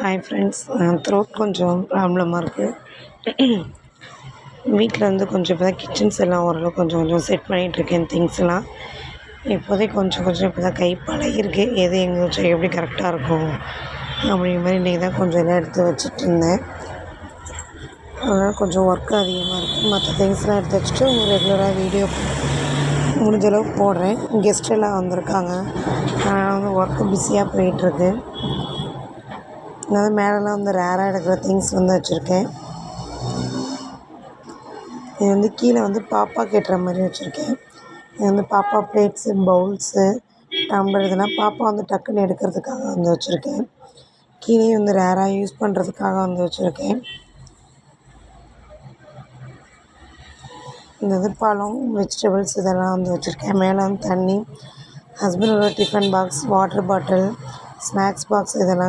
Hi friends. Throat கொஞ்சம் ப்ராப்ளமாக இருக்குது. வீட்டில் வந்து கொஞ்சம் இப்போ தான் கிச்சன்ஸ் எல்லாம் ஓரளவு கொஞ்சம் கொஞ்சம் செட் பண்ணிகிட்ருக்கேன் திங்ஸ்லாம். இப்போதைக்கு கொஞ்சம் கொஞ்சம் இப்போ தான் கை பழகிருக்கு. எது எங்கே வச்சா எப்படி கரெக்டாக இருக்கும் அப்படிங்கிற மாதிரி இன்றைக்கி தான் கொஞ்சம் எல்லாம் எடுத்து வச்சிட்ருந்தேன். அதனால் கொஞ்சம் ஒர்க்கு அதிகமாக இருக்குது. மற்ற திங்ஸ்லாம் எடுத்து வச்சுட்டு ரெகுலராக வீடியோ முடிஞ்ச அளவுக்கு போடுறேன். கெஸ்ட் எல்லாம் வந்திருக்காங்க. அதனால் வந்து ஒர்க்கு பிஸியாக போயிட்டுருக்கு. நான் மேலெலாம் வந்து ரேராக எடுக்கிற திங்ஸ் வந்து வச்சுருக்கேன். இது வந்து கீழே வந்து பாப்பா கட்டுற மாதிரி வச்சுருக்கேன். இது வந்து பாப்பா பிளேட்ஸு, பவுல்ஸு, டம்ளர் இதெல்லாம் பாப்பா வந்து டக்குன்னு எடுக்கிறதுக்காக வந்து வச்சுருக்கேன். கீழேயும் வந்து ரேராக யூஸ் பண்ணுறதுக்காக வந்து வச்சுருக்கேன். இந்த இது பழம், வெஜிடபிள்ஸ் இதெல்லாம் வந்து வச்சுருக்கேன். மேலே வந்து தண்ணி, ஹஸ்பண்டோட tiffin box, water bottle, snacks box இதெல்லாம்